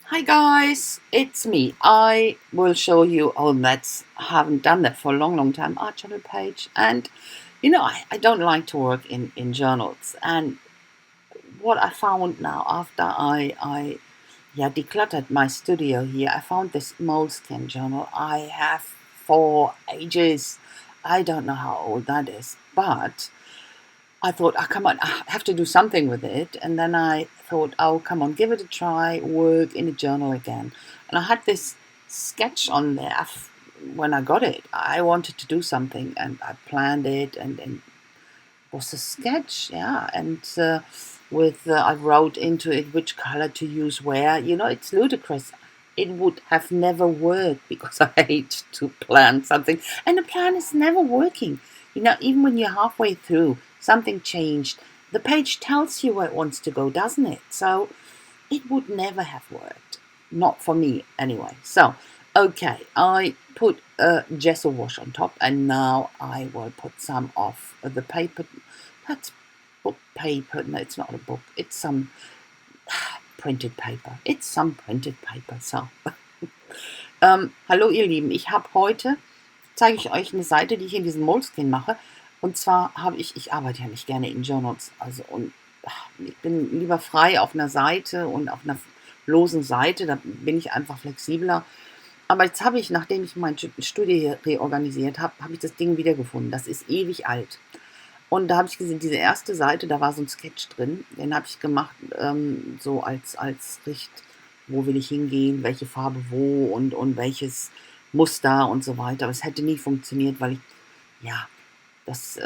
Hi guys, it's me. I will show you. Oh, that's haven't done that for a long time. Our journal page, and I don't like to work in journals. And what I found now after I decluttered my studio here, I found this moleskin journal I have for ages. I don't know how old that is, but I thought, oh, come on, I have to do something with it. And then I thought, oh, come on, give it a try, work in a journal again. And I had this sketch on there when I got it. I wanted to do something and I planned it, and it was a sketch, yeah. And I wrote into it which color to use where. It's ludicrous. It would have never worked because I hate to plan something. And the plan is never working. Even when you're halfway through, something changed. The page tells you where it wants to go, doesn't it? So it would never have worked. Not for me, anyway. So, okay, I put a gesso wash on top, and now I will put some of the paper. That's book paper. No, it's not a book. It's some printed paper. It's some printed paper. So, hallo ihr Lieben, zeige ich euch eine Seite, die ich in diesem Moleskin mache. Und zwar ich arbeite ja nicht gerne in Journals, ich bin lieber frei auf einer Seite und auf einer losen Seite, da bin ich einfach flexibler. Aber jetzt nachdem ich mein Studio hier reorganisiert habe, habe ich das Ding wiedergefunden. Das ist ewig alt. Und da habe ich gesehen, diese erste Seite, da war so ein Sketch drin, den habe ich gemacht, so als wo will ich hingehen, welche Farbe wo und welches Muster und so weiter. Aber es hätte nie funktioniert, weil ja, das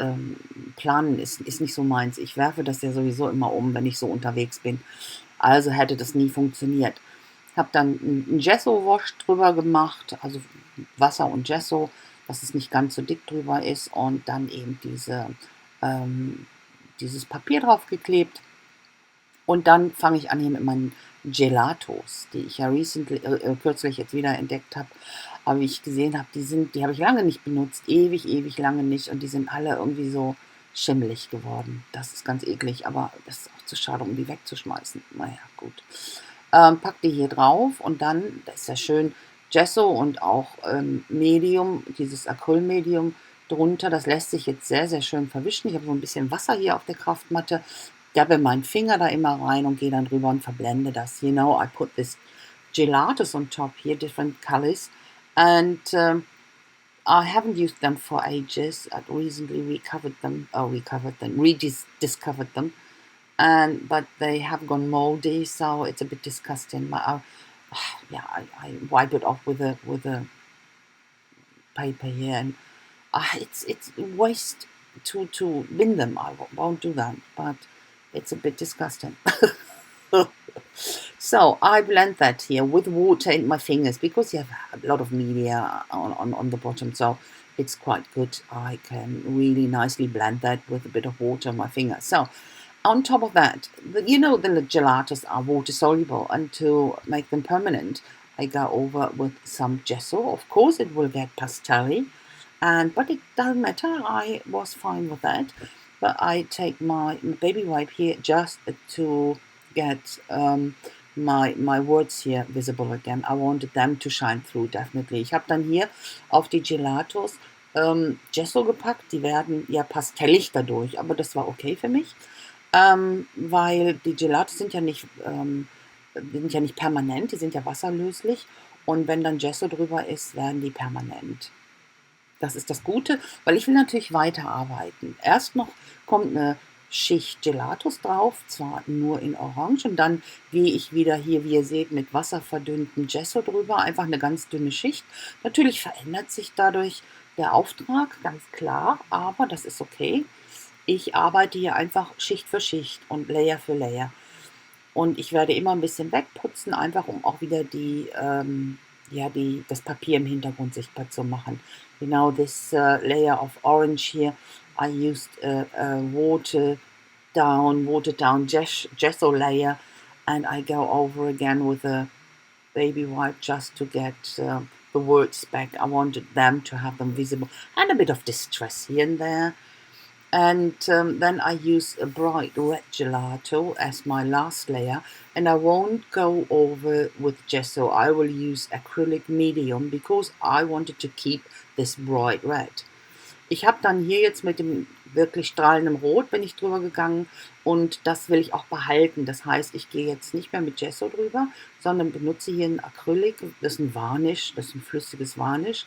Planen ist nicht so meins. Ich werfe das ja sowieso immer um, wenn ich so unterwegs bin. Also hätte das nie funktioniert. Ich habe dann einen Gesso-Wash drüber gemacht, also Wasser und Gesso, dass es nicht ganz so dick drüber ist, und dann eben dieses Papier drauf geklebt. Und dann fange ich an hier mit meinen Gelatos, die ich ja kürzlich jetzt wieder entdeckt habe. Aber wie ich gesehen habe, die habe ich lange nicht benutzt, ewig lange nicht, und die sind alle irgendwie so schimmelig geworden. Das ist ganz eklig, aber das ist auch zu schade, um die wegzuschmeißen. Naja, gut. Pack die hier drauf, und dann, das ist ja schön, Gesso und auch Medium, dieses Acrylmedium drunter. Das lässt sich jetzt sehr schön verwischen. Ich habe so ein bisschen Wasser hier auf der Kraftmatte, dabbe meinen Finger da immer rein und gehe dann drüber und verblende das. I put this gelatos on top here, different colors, and I haven't used them for ages. I recently rediscovered them, but they have gone moldy, so it's a bit disgusting. I wipe it off with a paper here, and it's waste to bin them. I won't do that, but it's a bit disgusting. So I blend that here with water in my fingers, because you have a lot of media on the bottom, so it's quite good. I can really nicely blend that with a bit of water on my finger. So on top of that, the gelatos are water soluble, and to make them permanent, I go over with some gesso. Of course, it will get pastel-y, but it doesn't matter. I was fine with that. But I take my baby wipe here just to get my words here visible again. I wanted them to shine through, definitely. Ich habe dann hier auf die Gelatos Gesso gepackt. Die werden ja pastellig dadurch, aber das war okay für mich, weil die Gelatos sind ja nicht permanent, die sind ja wasserlöslich, und wenn dann Gesso drüber ist, werden die permanent. Das ist das Gute, weil ich will natürlich weiterarbeiten. Erst noch kommt eine Schicht Gelatos drauf, zwar nur in Orange, und dann gehe ich wieder hier, wie ihr seht, mit wasserverdünntem Gesso drüber, einfach eine ganz dünne Schicht. Natürlich verändert sich dadurch der Auftrag, ganz klar, aber das ist okay. Ich arbeite hier einfach Schicht für Schicht und Layer für Layer. Und ich werde immer ein bisschen wegputzen, einfach um auch wieder das Papier im Hintergrund sichtbar zu machen. This layer of orange here, I used a watered down gesso layer, and I go over again with a baby wipe just to get the words back. I wanted them to have them visible, and a bit of distress here and there. And then I use a bright red gelato as my last layer, and I won't go over with gesso. I will use acrylic medium because I wanted to keep this bright red. Ich habe dann hier jetzt mit dem wirklich strahlenden Rot bin ich drüber gegangen und das will ich auch behalten. Das heißt, ich gehe jetzt nicht mehr mit Gesso drüber, sondern benutze hier ein Acrylic, das ist ein Varnish, das ist ein flüssiges Varnish.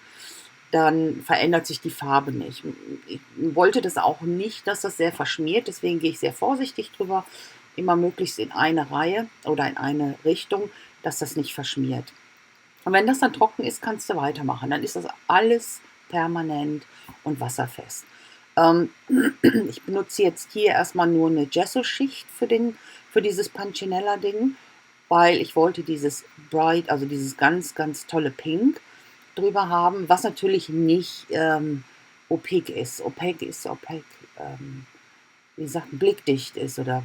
Dann verändert sich die Farbe nicht. Ich wollte das auch nicht, dass das sehr verschmiert, deswegen gehe ich sehr vorsichtig drüber, immer möglichst in eine Reihe oder in eine Richtung, dass das nicht verschmiert. Und wenn das dann trocken ist, kannst du weitermachen. Dann ist das alles permanent und wasserfest. Ich benutze jetzt hier erstmal nur eine Gesso-Schicht für dieses Pancinella-Ding, weil ich wollte dieses Bright, also dieses ganz, ganz tolle Pink drüber haben, was natürlich nicht opaque ist. Wie gesagt, blickdicht ist oder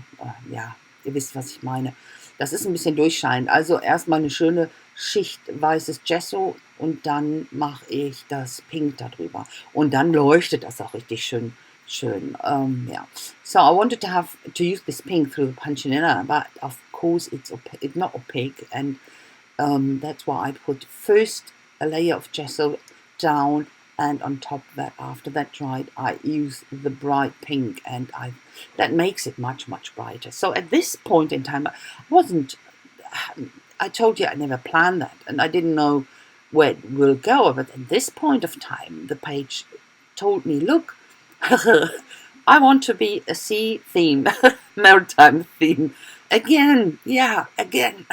ja, ihr wisst, was ich meine. Das ist ein bisschen durchscheinend. Also erstmal eine schöne Schicht weißes Gesso und dann mache ich das Pink darüber. Und dann leuchtet das auch richtig schön. Yeah. So I wanted to use this pink through the Punchinella, but of course it's not opaque, and that's why I put first a layer of gesso down, and on top of that, after that dried, I use the bright pink, and that makes it much, much brighter. So at this point in time, I told you I never planned that, and I didn't know where it will go, but at this point of time, the page told me, look, I want to be a sea theme, maritime theme, again, yeah, again.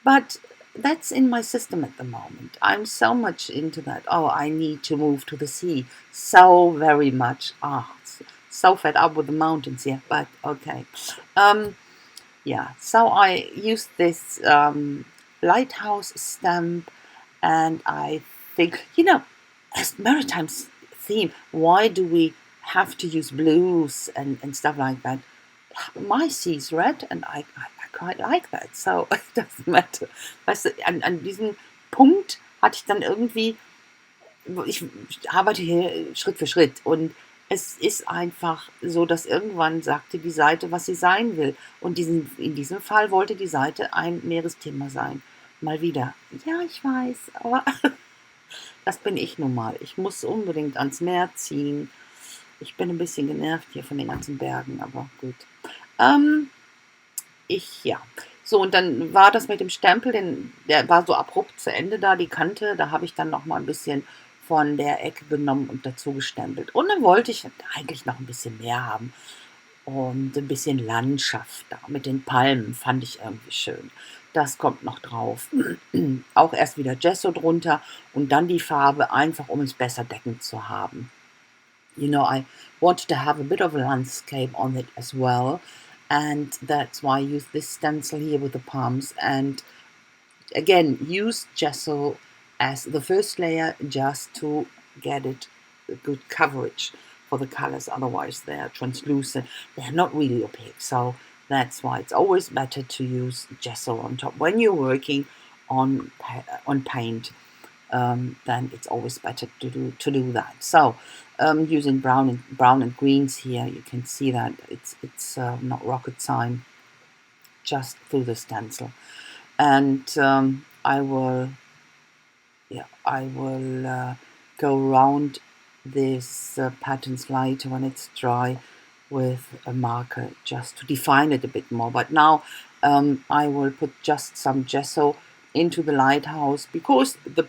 But that's in my system at the moment. I'm so much into that. Oh, I need to move to the sea so very much. So fed up with the mountains here, but okay. Yeah, so I used this lighthouse stamp, and I think, as maritime theme, why do we have to use blues and stuff like that? My sea's red, and I quite like that, so it doesn't matter. Weißt du, an diesem Punkt hatte ich dann irgendwie, ich arbeite hier Schritt für Schritt und es ist einfach so, dass irgendwann sagte die Seite, was sie sein will. Und in diesem Fall wollte die Seite ein Meeresthema sein. Mal wieder. Ja, ich weiß, aber das bin ich nun mal. Ich muss unbedingt ans Meer ziehen. Ich bin ein bisschen genervt hier von den ganzen Bergen, aber gut. Ja. So, und dann war das mit dem Stempel, der war so abrupt zu Ende da, die Kante, da habe ich dann noch mal ein bisschen von der Ecke genommen und dazu gestempelt. Und dann wollte ich eigentlich noch ein bisschen mehr haben und ein bisschen Landschaft da mit den Palmen, fand ich irgendwie schön. Das kommt noch drauf. Auch erst wieder Gesso drunter und dann die Farbe, einfach um es besser deckend zu haben. I wanted to have a bit of a landscape on it as well, and that's why I use this stencil here with the palms, and again use gesso as the first layer just to get it a good coverage for the colors, otherwise they're translucent, they're not really opaque, so that's why it's always better to use gesso on top when you're working on paint. Then it's always better to do that. So using brown and greens here, you can see that it's not rocket science, just through the stencil. And I will go around this pattern slide when it's dry with a marker just to define it a bit more. But now I will put just some gesso into the lighthouse because the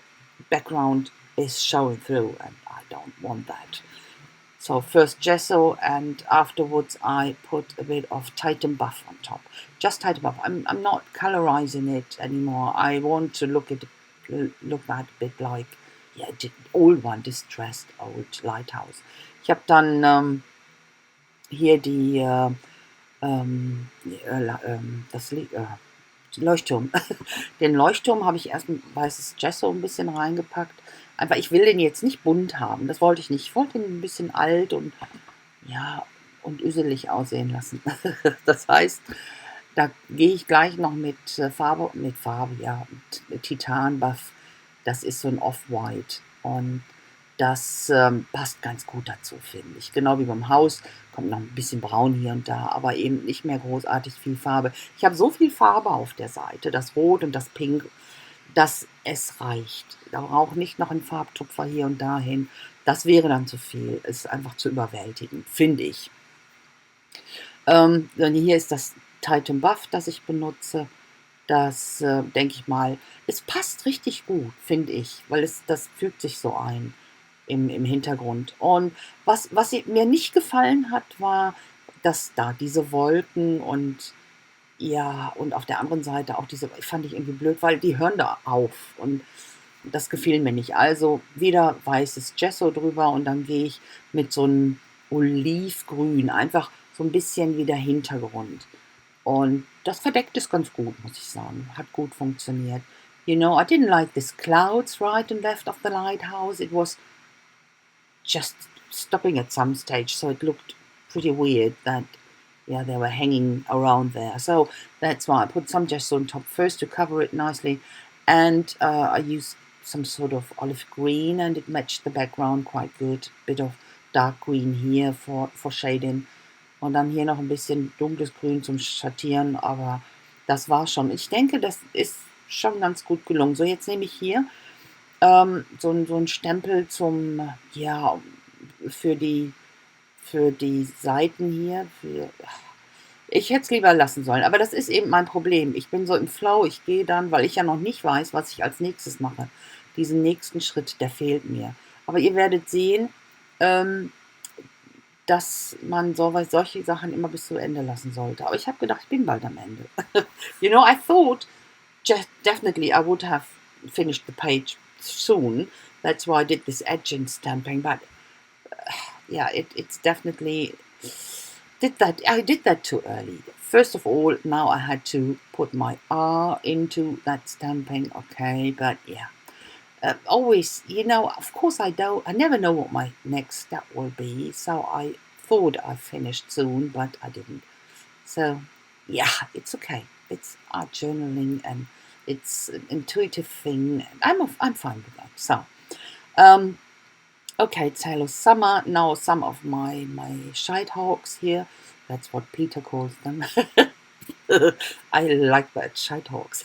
background is showing through and I don't want that. So first gesso, and afterwards I put a bit of Titan Buff on top. Just Titan Buff. I'm not colorizing it anymore. I want to look that a bit like the old one, distressed old lighthouse. Ich habe dann hier Leuchtturm. Den Leuchtturm habe ich erst ein weißes Gesso ein bisschen reingepackt. Einfach, ich will den jetzt nicht bunt haben. Das wollte ich nicht. Ich wollte ihn ein bisschen alt und üselig aussehen lassen. Das heißt, da gehe ich gleich noch mit Titan Buff. Das ist so ein Off-White. Und Das passt ganz gut dazu, finde ich. Genau wie beim Haus, kommt noch ein bisschen braun hier und da, aber eben nicht mehr großartig viel Farbe. Ich habe so viel Farbe auf der Seite, das Rot und das Pink, dass es reicht. Da braucht nicht noch ein Farbtupfer hier und dahin. Das wäre dann zu viel. Ist einfach zu überwältigend, finde ich. Dann hier ist das Titan Buff, das ich benutze. Das denke ich mal, es passt richtig gut, finde ich, weil das fügt sich so ein im Hintergrund. Und was mir nicht gefallen hat, war, dass da diese Wolken und ja, und auf der anderen Seite auch diese, fand ich irgendwie blöd, weil die hören da auf und das gefiel mir nicht. Also wieder weißes Gesso drüber und dann gehe ich mit so einem Olivgrün, einfach so ein bisschen wie der Hintergrund. Und das verdeckt es ganz gut, muss ich sagen. Hat gut funktioniert. You know, I didn't like these clouds right and left of the lighthouse. It was just stopping at some stage, so it looked pretty weird that, yeah, they were hanging around there. So that's why I put some gesso on top first to cover it nicely, and I used some sort of olive green, and it matched the background quite good. Bit of dark green here for shading. Und dann hier noch ein bisschen dunkles Grün zum Schattieren, aber das war schon. Ich denke, das ist schon ganz gut gelungen. So, jetzt nehme ich hier so ein Stempel zum, ja, für die Seiten hier. Ich hätte es lieber lassen sollen, aber das ist eben mein Problem. Ich bin so im Flow, ich gehe dann, weil ich ja noch nicht weiß, was ich als nächstes mache. Diesen nächsten Schritt, der fehlt mir. Aber ihr werdet sehen, ähm, dass man solche Sachen immer bis zum Ende lassen sollte. Aber ich habe gedacht, ich bin bald am Ende. You know, I thought definitely I would have finished the page soon. That's why I did this edging stamping. But yeah, it's definitely did that. I did that too early. First of all, now I had to put my R into that stamping. Okay, but yeah. Always, you know, of course I never know what my next step will be, so I thought I finished soon, but I didn't. So, yeah, it's okay. It's art journaling and it's an intuitive thing. I'm fine with that. So, okay, it's hello summer. Now some of my shitehawks here. That's what Peter calls them. I like that, shitehawks.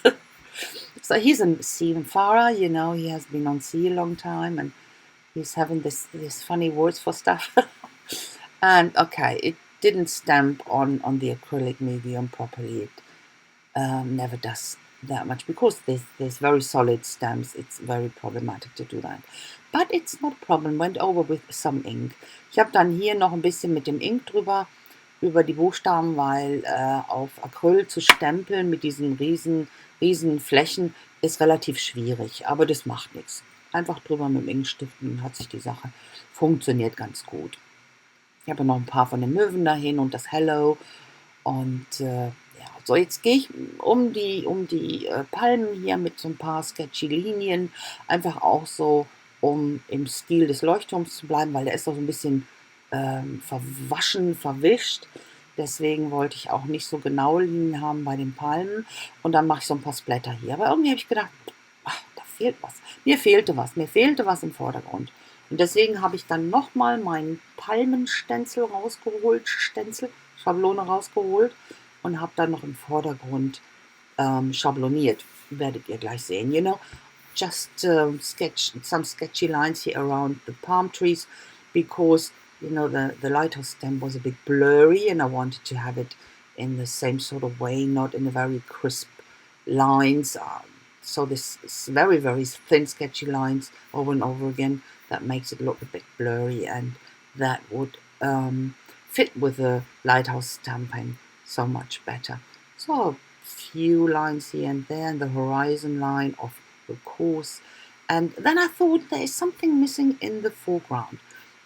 So he's a seafarer, you know, he has been on sea a long time and he's having this funny words for stuff. And okay, it didn't stamp on the acrylic medium properly. It never does that much because there's very solid stamps. It's very problematic to do that. But it's not a problem. Went over with some ink. Ich habe dann hier noch ein bisschen mit dem Ink drüber über die Buchstaben, weil auf Acryl zu stempeln mit diesen riesen Flächen ist relativ schwierig, aber das macht nichts. Einfach drüber mit dem Inkstift und hat sich die Sache funktioniert ganz gut. Ich habe noch ein paar von den Möwen dahin und das Hello und ja, so jetzt gehe ich um die Palmen hier mit so ein paar sketchy Linien, einfach auch so, um im Stil des Leuchtturms zu bleiben, weil der ist doch so ein bisschen verwaschen, verwischt. Deswegen wollte ich auch nicht so genaue Linien haben bei den Palmen. Und dann mache ich so ein paar Splatter hier. Aber irgendwie habe ich gedacht, ach, da fehlt was. Mir fehlte was im Vordergrund. Und deswegen habe ich dann nochmal meinen Palmenstencil rausgeholt, Schablone rausgeholt und habe dann noch im Vordergrund schabloniert. Werdet ihr gleich sehen, you know. Just sketch some sketchy lines here around the palm trees because, you know, the lighthouse stamp was a bit blurry and I wanted to have it in the same sort of way, not in a very crisp lines. So this very, very thin sketchy lines over and over again, that makes it look a bit blurry and that would fit with the lighthouse stamping so much better. So a few lines here and there and the horizon line of the course. And then I thought there is something missing in the foreground.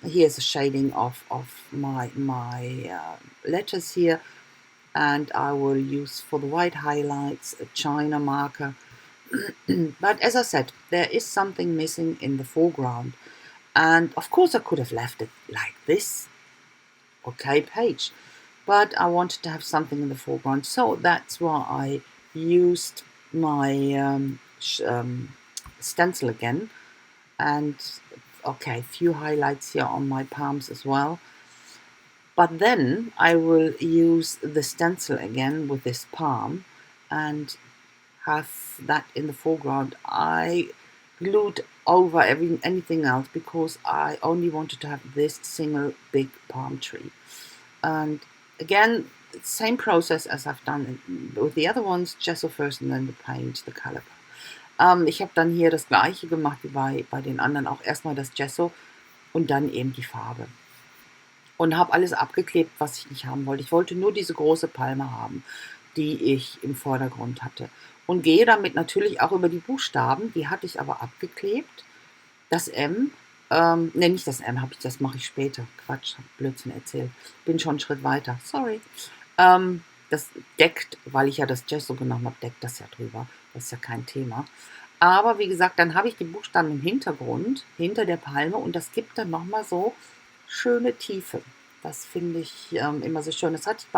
Here's a shading of my letters here, and I will use for the white highlights a China marker. But as I said, there is something missing in the foreground, and of course I could have left it like this, okay, page, but I wanted to have something in the foreground, so that's why I used my stencil again, and okay, few highlights here on my palms as well. But then I will use the stencil again with this palm and have that in the foreground. I glued over anything else because I only wanted to have this single big palm tree. And again, same process as I've done with the other ones, gesso first and then the paint, the color. Ich habe dann hier das gleiche gemacht wie bei den anderen, auch erstmal das Gesso und dann eben die Farbe. Und habe alles abgeklebt, was ich nicht haben wollte. Ich wollte nur diese große Palme haben, die ich im Vordergrund hatte. Und gehe damit natürlich auch über die Buchstaben, die hatte ich aber abgeklebt. Das M, ne, nicht das M, das mache ich später. Quatsch, hab Blödsinn erzählt. Bin schon einen Schritt weiter, sorry. Das deckt, weil ich ja das Gesso genommen habe, deckt das ja drüber. Das ist ja kein Thema. Aber wie gesagt, dann habe ich die Buchstaben im Hintergrund, hinter der Palme und das gibt dann nochmal so schöne Tiefe. Das finde ich immer so schön. Das hatte ich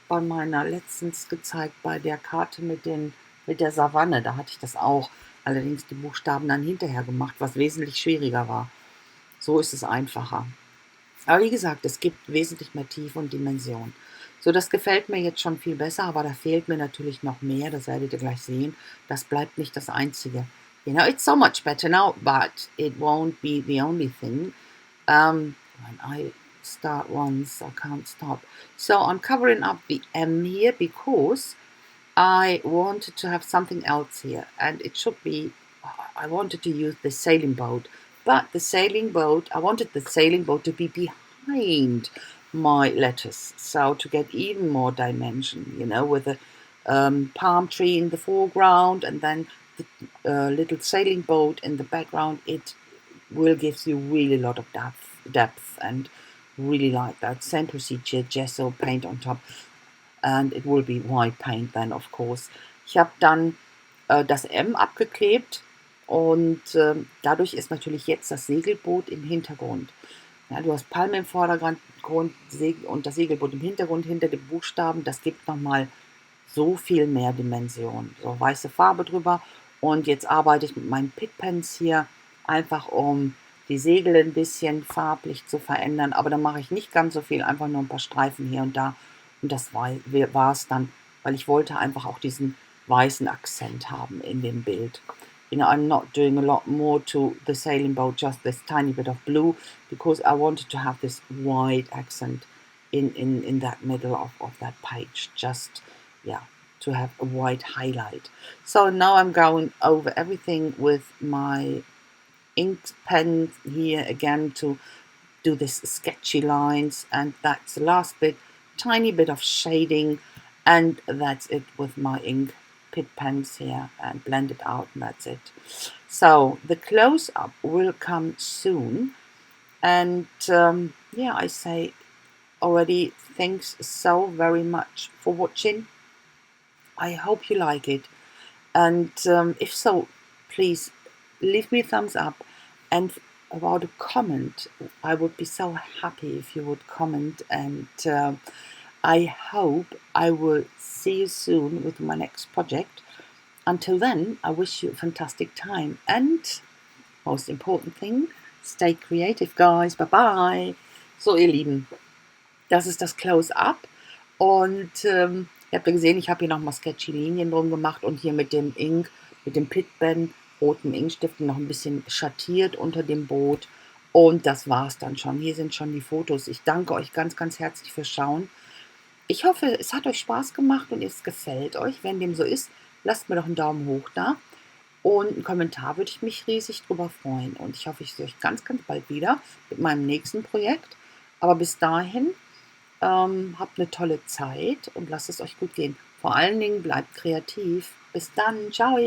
bei meiner letztens gezeigt, bei der Karte mit der Savanne. Da hatte ich das auch. Allerdings die Buchstaben dann hinterher gemacht, was wesentlich schwieriger war. So ist es einfacher. Aber wie gesagt, es gibt wesentlich mehr Tiefe und Dimension. So, das gefällt mir jetzt schon viel besser, aber da fehlt mir natürlich noch mehr. Das werdet ihr gleich sehen. Das bleibt nicht das Einzige. You know, it's so much better now, but it won't be the only thing. When I start once, I can't stop. So I'm covering up the M here because I wanted to have something else here, and it should be, I wanted to use the sailing boat, but the sailing boat, I wanted the sailing boat to be behind my letters, so to get even more dimension, you know, with a palm tree in the foreground and then the little sailing boat in the background. It will give you really a lot of depth and really like that. Same procedure, gesso, paint on top. And it will be white paint then, of course. Ich habe dann das M abgeklebt und dadurch ist natürlich jetzt das Segelboot im Hintergrund. Ja, du hast Palme im Vordergrund und das Segelboot im Hintergrund, hinter den Buchstaben. Das gibt nochmal so viel mehr Dimension. So weiße Farbe drüber. Und jetzt arbeite ich mit meinen Pitpens hier, einfach um die Segel ein bisschen farblich zu verändern. Aber da mache ich nicht ganz so viel, einfach nur ein paar Streifen hier und da. Und das war es dann, weil ich wollte einfach auch diesen weißen Akzent haben in dem Bild. You know, I'm not doing a lot more to the sailing boat, just this tiny bit of blue, because I wanted to have this white accent in that middle of that page, just, yeah, to have a white highlight. So now I'm going over everything with my ink pen here again to do this sketchy lines, and that's the last bit, tiny bit of shading, and that's it with my ink pit pens here, and blend it out, and that's it. So the close-up will come soon, and yeah, I say already thanks so very much for watching. I hope you like it, and if so, please leave me a thumbs up. And about a comment, I would be so happy if you would comment, and I hope I will see you soon with my next project. Until then, I wish you a fantastic time, and most important thing, stay creative, guys. Bye bye. So, ihr Lieben, das ist das Close-Up, und ihr habt ja gesehen, ich habe hier nochmal sketchy Linien drum gemacht und hier mit dem Ink, mit dem Pitpen, roten Inkstiften noch ein bisschen schattiert unter dem Boot, und das war's dann schon. Hier sind schon die Fotos. Ich danke euch ganz, ganz herzlich fürs Schauen. Ich hoffe, es hat euch Spaß gemacht und es gefällt euch. Wenn dem so ist, lasst mir doch einen Daumen hoch da und einen Kommentar, würde ich mich riesig drüber freuen. Und ich hoffe, ich sehe euch ganz, ganz bald wieder mit meinem nächsten Projekt. Aber bis dahin, habt eine tolle Zeit und lasst es euch gut gehen. Vor allen Dingen bleibt kreativ. Bis dann, ciao!